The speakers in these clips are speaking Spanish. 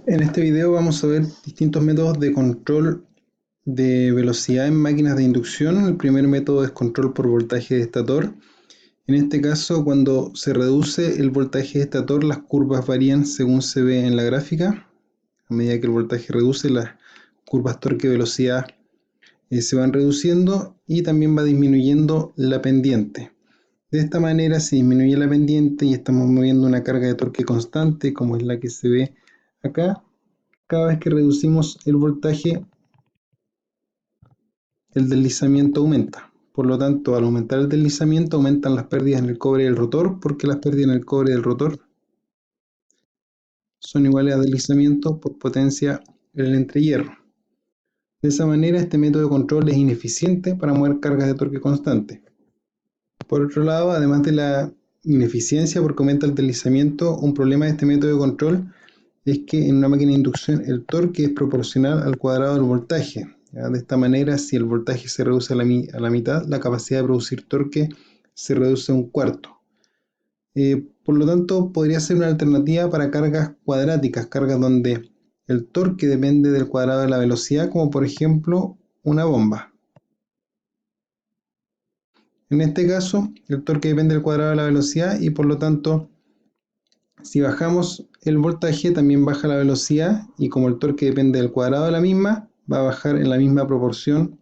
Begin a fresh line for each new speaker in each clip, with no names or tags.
En este video vamos a ver distintos métodos de control de velocidad en máquinas de inducción. El primer método es control por voltaje de estator. En este caso, cuando se reduce el voltaje de estator, las curvas varían según se ve en la gráfica. A medida que el voltaje reduce, las curvas torque-velocidad se van reduciendo y también va disminuyendo la pendiente. De esta manera se disminuye la pendiente y estamos moviendo una carga de torque constante, como es la que se ve acá. Cada vez que reducimos el voltaje, el deslizamiento aumenta. Por lo tanto, al aumentar el deslizamiento, aumentan las pérdidas en el cobre del rotor, porque las pérdidas en el cobre del rotor son iguales a deslizamiento por potencia en el entrehierro. De esa manera, este método de control es ineficiente para mover cargas de torque constante. Por otro lado, además de la ineficiencia porque aumenta el deslizamiento, un problema de este método de control es que en una máquina de inducción el torque es proporcional al cuadrado del voltaje. ¿Ya? De esta manera, si el voltaje se reduce a la mitad, la capacidad de producir torque se reduce a un cuarto. Por lo tanto, podría ser una alternativa para cargas cuadráticas, cargas donde el torque depende del cuadrado de la velocidad, como por ejemplo una bomba. En este caso, el torque depende del cuadrado de la velocidad y por lo tanto, si bajamos el voltaje, también baja la velocidad y como el torque depende del cuadrado de la misma, va a bajar en la misma proporción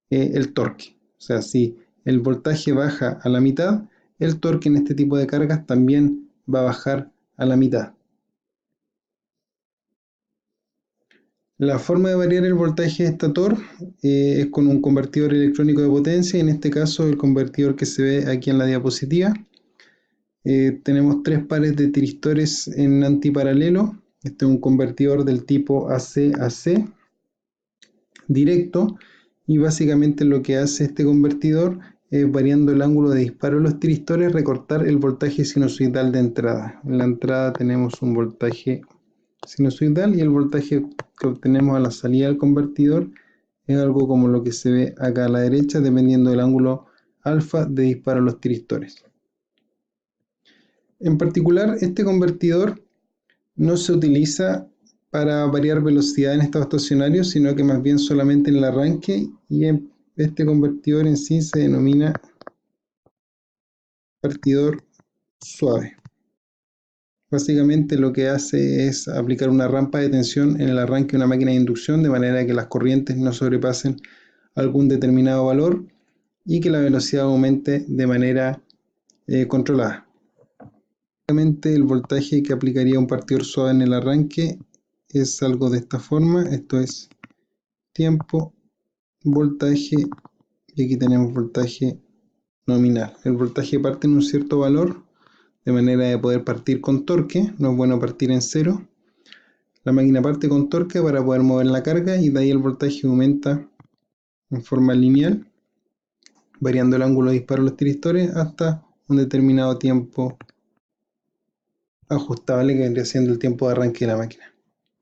el torque. O sea, si el voltaje baja a la mitad, el torque en este tipo de cargas también va a bajar a la mitad. La forma de variar el voltaje de estator es con un convertidor electrónico de potencia, en este caso el convertidor que se ve aquí en la diapositiva. Tenemos tres pares de tiristores en antiparalelo. Este es un convertidor del tipo AC-AC directo y básicamente lo que hace este convertidor es, variando el ángulo de disparo de los tiristores, recortar el voltaje sinusoidal de entrada. En la entrada tenemos un voltaje sinusoidal y el voltaje que obtenemos a la salida del convertidor es algo como lo que se ve acá a la derecha, dependiendo del ángulo alfa de disparo de los tiristores. En particular, este convertidor no se utiliza para variar velocidad en estado estacionario, sino que más bien solamente en el arranque, y este convertidor en sí se denomina convertidor suave. Básicamente lo que hace es aplicar una rampa de tensión en el arranque de una máquina de inducción de manera que las corrientes no sobrepasen algún determinado valor y que la velocidad aumente de manera controlada. El voltaje que aplicaría un partidor suave en el arranque es algo de esta forma. Esto es tiempo, voltaje, y aquí tenemos voltaje nominal. El voltaje parte en un cierto valor de manera de poder partir con torque. No es bueno partir en cero. La máquina parte con torque para poder mover la carga y de ahí el voltaje aumenta en forma lineal, variando el ángulo de disparo de los tiristores hasta un determinado tiempo ajustable, que vendría siendo el tiempo de arranque de la máquina.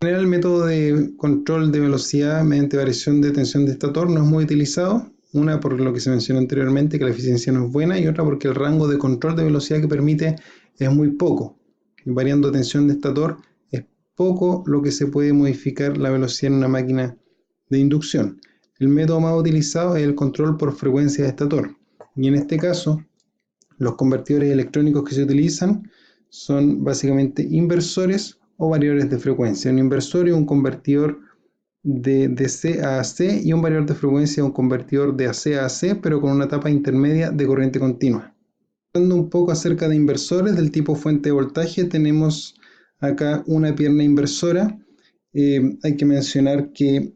En general, el método de control de velocidad mediante variación de tensión de estator no es muy utilizado. Una por lo que se mencionó anteriormente, que la eficiencia no es buena, y otra porque el rango de control de velocidad que permite es muy poco. Variando tensión de estator es poco lo que se puede modificar la velocidad en una máquina de inducción. El método más utilizado es el control por frecuencia de estator. Y en este caso, los convertidores electrónicos que se utilizan son básicamente inversores o variadores de frecuencia. Un inversor es un convertidor de DC a AC y un variador de frecuencia es un convertidor de AC a AC, pero con una etapa intermedia de corriente continua. Hablando un poco acerca de inversores del tipo fuente de voltaje, tenemos acá una pierna inversora. Hay que mencionar que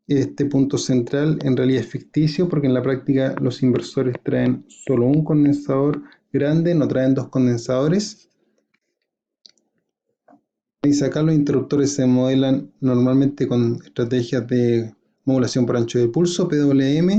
este punto central en realidad es ficticio porque en la práctica los inversores traen solo un condensador grande, no traen dos condensadores. Y acá los interruptores se modelan normalmente con estrategias de modulación por ancho de pulso, PWM,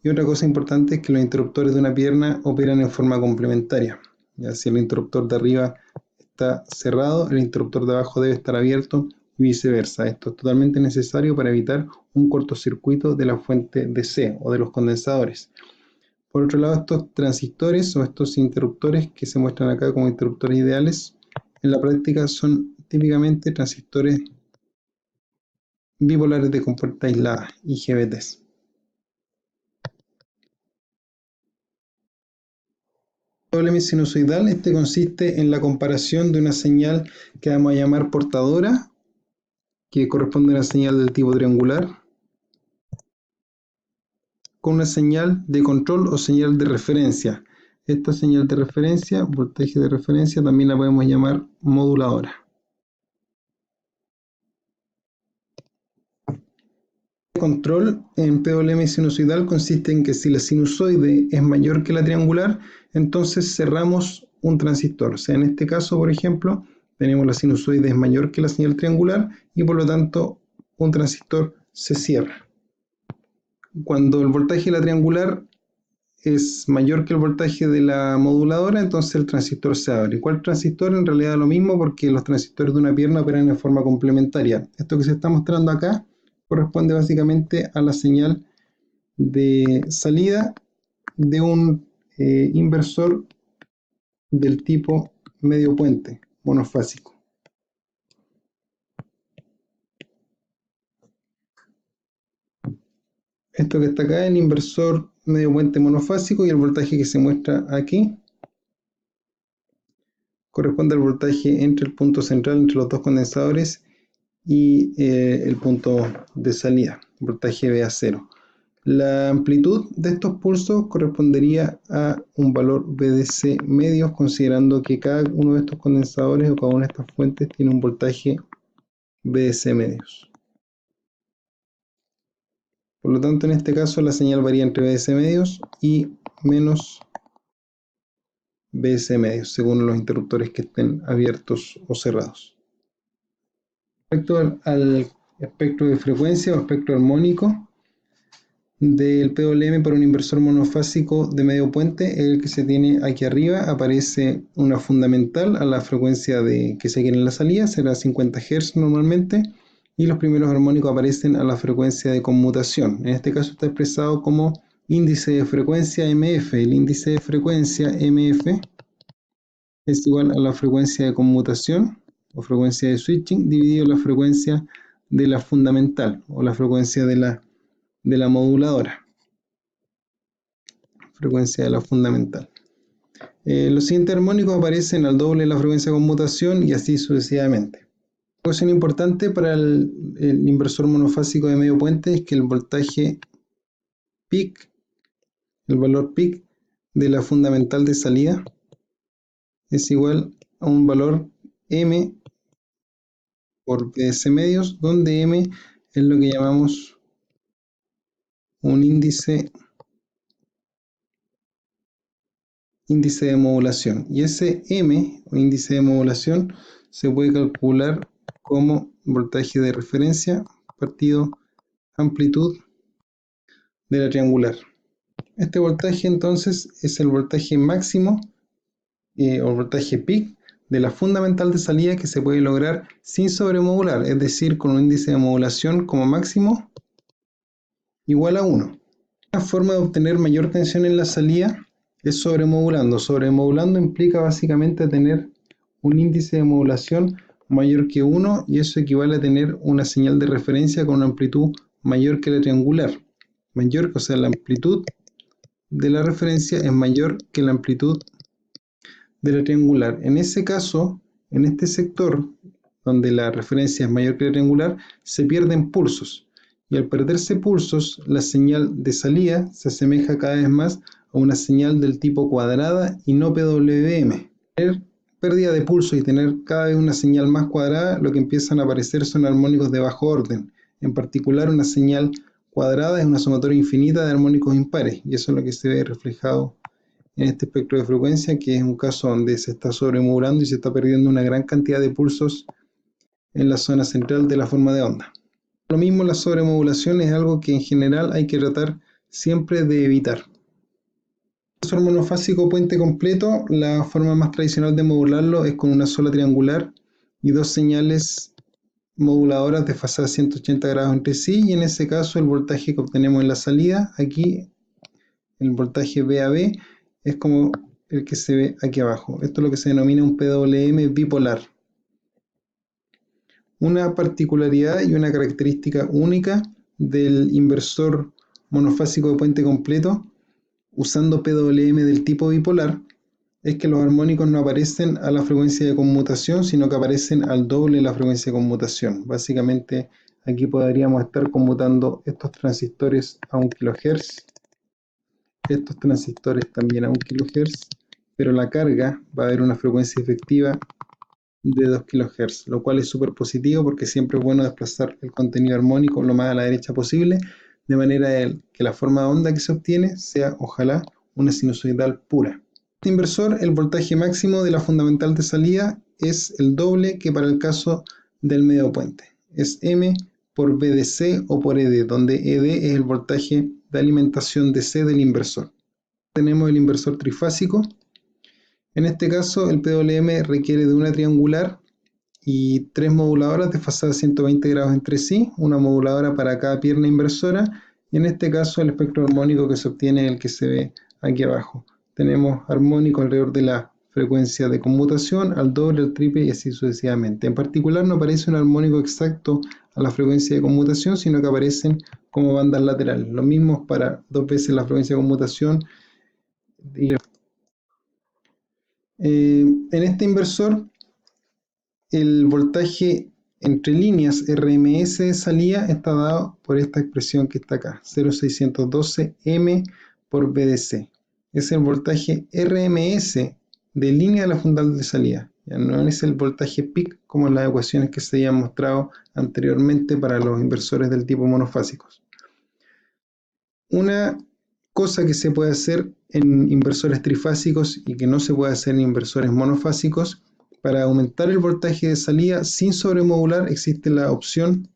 y otra cosa importante es que los interruptores de una pierna operan en forma complementaria. Ya, si el interruptor de arriba está cerrado, el interruptor de abajo debe estar abierto y viceversa. Esto es totalmente necesario para evitar un cortocircuito de la fuente DC o de los condensadores. Por otro lado, estos transistores o estos interruptores que se muestran acá como interruptores ideales, en la práctica son típicamente transistores bipolares de compuerta aislada, IGBTs. PWM sinusoidal, este consiste en la comparación de una señal que vamos a llamar portadora, que corresponde a una señal del tipo triangular, con una señal de control o señal de referencia. Esta señal de referencia, voltaje de referencia, también la podemos llamar moduladora. El control en PWM sinusoidal consiste en que si la sinusoide es mayor que la triangular, entonces cerramos un transistor. O sea, en este caso, por ejemplo, tenemos la sinusoide es mayor que la señal triangular y por lo tanto un transistor se cierra. Cuando el voltaje de la triangular es mayor que el voltaje de la moduladora, entonces el transistor se abre. ¿Cuál transistor? En realidad lo mismo, porque los transistores de una pierna operan en forma complementaria. Esto que se está mostrando acá corresponde básicamente a la señal de salida de un inversor del tipo medio puente monofásico. Esto que está acá es el inversor medio puente monofásico y el voltaje que se muestra aquí corresponde al voltaje entre el punto central, entre los dos condensadores y el punto de salida, voltaje VA0. La amplitud de estos pulsos correspondería a un valor VDC medios, considerando que cada uno de estos condensadores o cada una de estas fuentes tiene un voltaje VDC medios. Por lo tanto, en este caso la señal varía entre VDC medios y menos VDC medios, según los interruptores que estén abiertos o cerrados. Respecto al espectro de frecuencia o espectro armónico del PWM para un inversor monofásico de medio puente, el que se tiene aquí arriba, aparece una fundamental a la frecuencia que se quiere en la salida, será 50 Hz normalmente, y los primeros armónicos aparecen a la frecuencia de conmutación. En este caso está expresado como índice de frecuencia MF. El índice de frecuencia MF es igual a la frecuencia de conmutación o frecuencia de switching dividido la frecuencia de la fundamental o la frecuencia de la moduladora, frecuencia de la fundamental. Los siguientes armónicos aparecen al doble de la frecuencia de conmutación y así sucesivamente. Una cuestión importante para el inversor monofásico de medio puente es que el voltaje peak, el valor peak de la fundamental de salida es igual a un valor M por VDC medios, donde M es lo que llamamos un índice de modulación. Y ese M, o índice de modulación, se puede calcular como voltaje de referencia partido amplitud de la triangular. Este voltaje entonces es el voltaje máximo o voltaje peak de la fundamental de salida que se puede lograr sin sobremodular, es decir, con un índice de modulación como máximo igual a 1. Una forma de obtener mayor tensión en la salida es sobremodulando. Sobremodulando implica básicamente tener un índice de modulación mayor que 1 y eso equivale a tener una señal de referencia con una amplitud mayor que la triangular. O sea, la amplitud de la referencia es mayor que la amplitud de la triangular. En ese caso, en este sector, donde la referencia es mayor que la triangular, se pierden pulsos. Y al perderse pulsos, la señal de salida se asemeja cada vez más a una señal del tipo cuadrada y no PWM. Tener pérdida de pulsos y tener cada vez una señal más cuadrada, lo que empiezan a aparecer son armónicos de bajo orden. En particular, una señal cuadrada es una sumatoria infinita de armónicos impares, y eso es lo que se ve reflejado en este espectro de frecuencia, que es un caso donde se está sobremodulando y se está perdiendo una gran cantidad de pulsos en la zona central de la forma de onda. Lo mismo, la sobremodulación es algo que en general hay que tratar siempre de evitar. El inversor monofásico puente completo, la forma más tradicional de modularlo es con una sola triangular y dos señales moduladoras desfasadas 180 grados entre sí, y en ese caso el voltaje que obtenemos en la salida, aquí el voltaje VAB, es como el que se ve aquí abajo. Esto es lo que se denomina un PWM bipolar. Una particularidad y una característica única del inversor monofásico de puente completo usando PWM del tipo bipolar es que los armónicos no aparecen a la frecuencia de conmutación, sino que aparecen al doble de la frecuencia de conmutación. Básicamente aquí podríamos estar conmutando estos transistores a 1 kHz, estos transistores también a 1 kHz, pero la carga va a haber una frecuencia efectiva de 2 kHz, lo cual es súper positivo porque siempre es bueno desplazar el contenido armónico lo más a la derecha posible, de manera que la forma de onda que se obtiene sea, ojalá, una sinusoidal pura. Este inversor, el voltaje máximo de la fundamental de salida es el doble que para el caso del medio puente. Es M por VDC o por ED, donde ED es el voltaje de alimentación DC del inversor. Tenemos el inversor trifásico. En este caso, el PWM requiere de una triangular y 3 moduladoras desfasadas 120 grados entre sí, una moduladora para cada pierna inversora, y en este caso el espectro armónico que se obtiene es el que se ve aquí abajo. Tenemos armónico alrededor de la frecuencia de conmutación, al doble, al triple y así sucesivamente. En particular no aparece un armónico exacto a la frecuencia de conmutación, sino que aparecen como bandas laterales. Lo mismo para 2 veces la frecuencia de conmutación. En este inversor, el voltaje entre líneas RMS de salida está dado por esta expresión que está acá, 0,612 M por VDC. Es el voltaje RMS de línea de la fundamental de salida. Ya no es el voltaje peak como en las ecuaciones que se habían mostrado anteriormente para los inversores del tipo monofásicos. Una cosa que se puede hacer en inversores trifásicos y que no se puede hacer en inversores monofásicos, para aumentar el voltaje de salida sin sobremodular existe la opción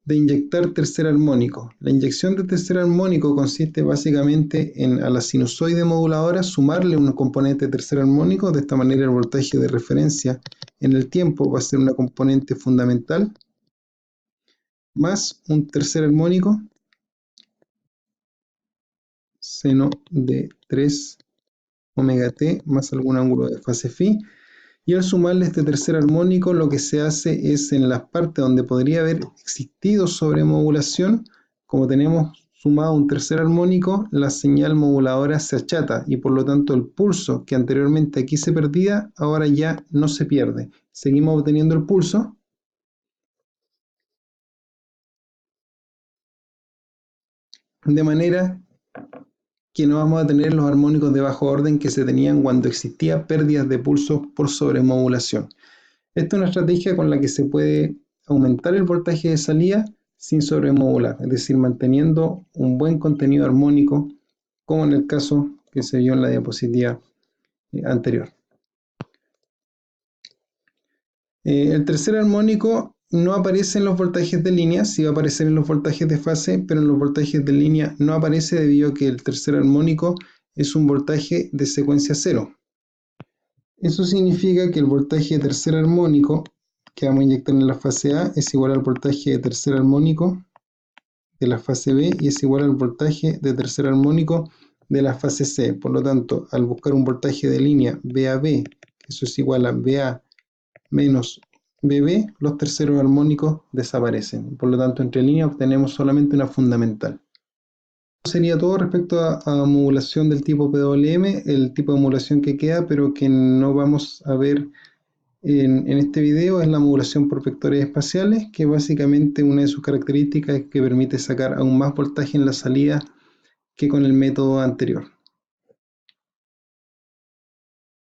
de inyectar tercer armónico. La inyección de tercer armónico consiste básicamente en a la sinusoide moduladora sumarle un componente tercer armónico. De esta manera el voltaje de referencia en el tiempo va a ser una componente fundamental más un tercer armónico seno de 3 omega t más algún ángulo de fase phi. Y al sumarle este tercer armónico, lo que se hace es en las partes donde podría haber existido sobremodulación, como tenemos sumado un tercer armónico, la señal moduladora se achata y por lo tanto el pulso que anteriormente aquí se perdía, ahora ya no se pierde. Seguimos obteniendo el pulso. De manera que no vamos a tener los armónicos de bajo orden que se tenían cuando existía pérdidas de pulso por sobremodulación. Esta es una estrategia con la que se puede aumentar el voltaje de salida sin sobremodular, es decir, manteniendo un buen contenido armónico, como en el caso que se vio en la diapositiva anterior. El tercer armónico no aparece en los voltajes de línea, sí va a aparecer en los voltajes de fase, pero en los voltajes de línea no aparece debido a que el tercer armónico es un voltaje de secuencia cero. Eso significa que el voltaje de tercer armónico que vamos a inyectar en la fase A es igual al voltaje de tercer armónico de la fase B y es igual al voltaje de tercer armónico de la fase C. Por lo tanto, al buscar un voltaje de línea BAB, eso es igual a BA menos BB, los terceros armónicos desaparecen. Por lo tanto, entre líneas obtenemos solamente una fundamental. Eso sería todo respecto a modulación del tipo PWM, el tipo de modulación que queda, pero que no vamos a ver en este video es la modulación por vectores espaciales, que básicamente una de sus características es que permite sacar aún más voltaje en la salida que con el método anterior.